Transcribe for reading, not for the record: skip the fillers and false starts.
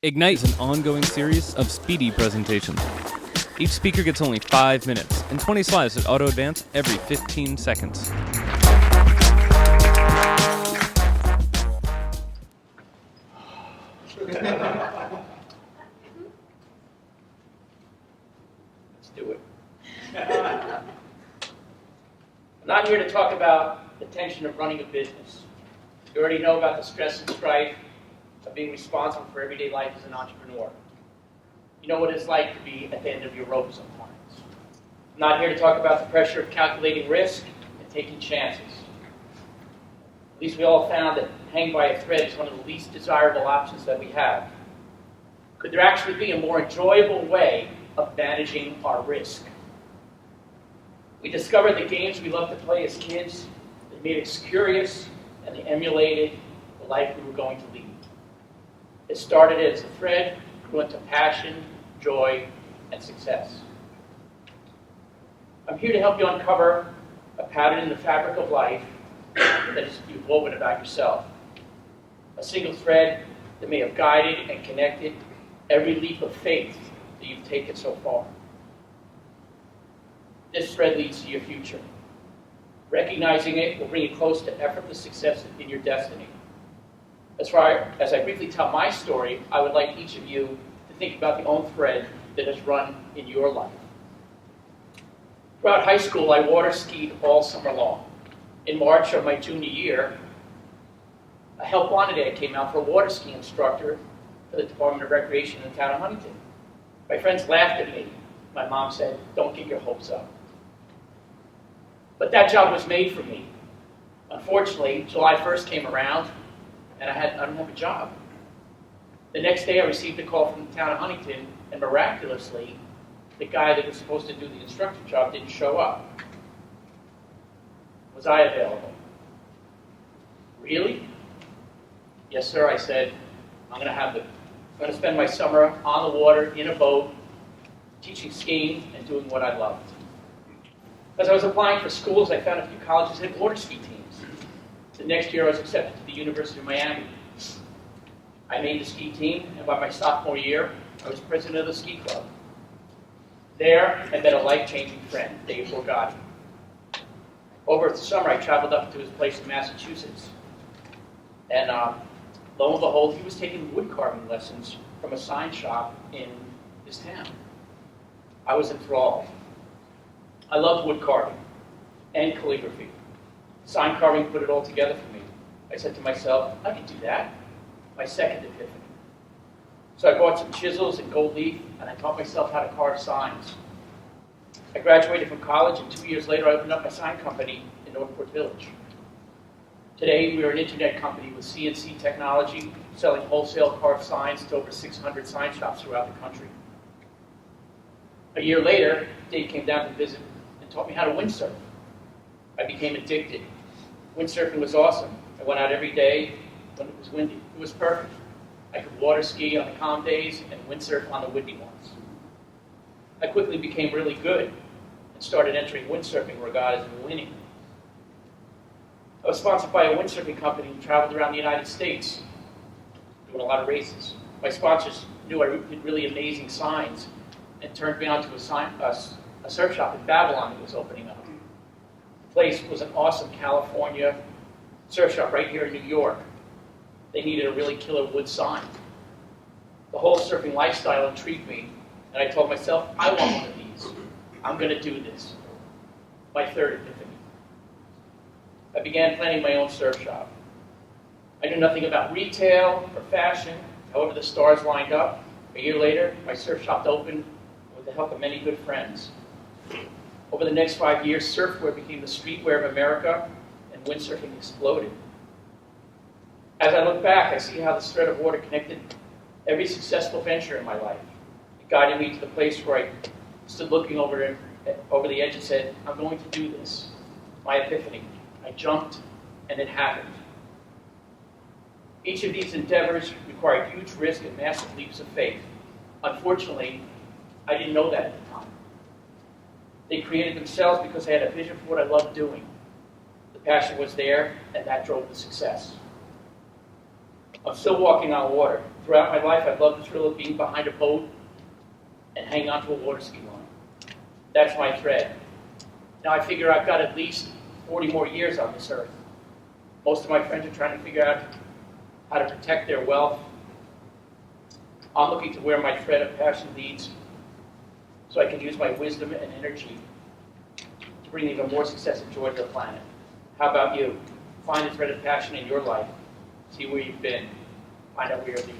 Ignite is an ongoing series of speedy presentations. Each speaker gets only 5 minutes and 20 slides that auto-advance every 15 seconds. Let's do it. I'm not here to talk about the tension of running a business. You already know about the stress and strife of being responsible for everyday life as an entrepreneur. You know what it's like to be at the end of your rope sometimes. I'm not here to talk about the pressure of calculating risk and taking chances. At least we all found that hanging by a thread is one of the least desirable options that we have. Could there actually be a more enjoyable way of managing our risk? We discovered the games we loved to play as kids. They made us curious, and they emulated the life we were going to lead. It started as a thread, grew into passion, joy, and success. I'm here to help you uncover a pattern in the fabric of life that you've woven about yourself. A single thread that may have guided and connected every leap of faith that you've taken so far. This thread leads to your future. Recognizing it will bring you close to effortless success in your destiny. As I briefly tell my story, I would like each of you to think about the own thread that has run in your life. Throughout high school, I water skied all summer long. In March of my junior year, a help wanted ad came out for a water ski instructor for the Department of Recreation in the town of Huntington. My friends laughed at me. My mom said, "Don't get your hopes up." But that job was made for me. Unfortunately, July 1st came around, and I don't have a job. The next day, I received a call from the town of Huntington, and miraculously, the guy that was supposed to do the instructor job didn't show up. Was I available? Really? Yes, sir, I said. I'm going to spend my summer on the water, in a boat, teaching skiing and doing what I loved. As I was applying for schools, I found a few colleges had water ski teams. The next year, I was accepted to the University of Miami. I made the ski team, and by my sophomore year, I was president of the ski club. There, I met a life-changing friend, Dave Borgatti. Over the summer, I traveled up to his place in Massachusetts. And lo and behold, he was taking wood carving lessons from a sign shop in his town. I was enthralled. I loved wood carving and calligraphy. Sign carving put it all together for me. I said to myself, I can do that. My second epiphany. So I bought some chisels and gold leaf, and I taught myself how to carve signs. I graduated from college, and 2 years later, I opened up my sign company in Northport Village. Today, we are an internet company with CNC technology, selling wholesale carved signs to over 600 sign shops throughout the country. A year later, Dave came down to visit and taught me how to windsurf. I became addicted. Windsurfing was awesome. I went out every day when it was windy. It was perfect. I could water ski on the calm days and windsurf on the windy ones. I quickly became really good and started entering windsurfing regattas and winning. I was sponsored by a windsurfing company and traveled around the United States, doing a lot of races. My sponsors knew I did really amazing signs and turned me on to a surf shop in Babylon that was opening up. The place was an awesome California surf shop right here in New York. They needed a really killer wood sign. The whole surfing lifestyle intrigued me, and I told myself, I want one of these. I'm going to do this. My third epiphany. I began planning my own surf shop. I knew nothing about retail or fashion. However, the stars lined up. A year later, my surf shop opened with the help of many good friends. Over the next 5 years, surfwear became the streetwear of America, and windsurfing exploded. As I look back, I see how this thread of water connected every successful venture in my life. It guided me to the place where I stood looking over the edge and said, I'm going to do this. My epiphany. I jumped, and it happened. Each of these endeavors required huge risk and massive leaps of faith. Unfortunately, I didn't know that at the time. They created themselves because I had a vision for what I loved doing. The passion was there, and that drove the success. I'm still walking on water. Throughout my life, I've loved the thrill of being behind a boat and hanging onto a water ski line. That's my thread. Now I figure I've got at least 40 more years on this earth. Most of my friends are trying to figure out how to protect their wealth. I'm looking to where my thread of passion leads so I can use my wisdom and energy to bring even more success and joy to the planet. How about you? Find the thread of passion in your life. See where you've been. Find out where you're leading.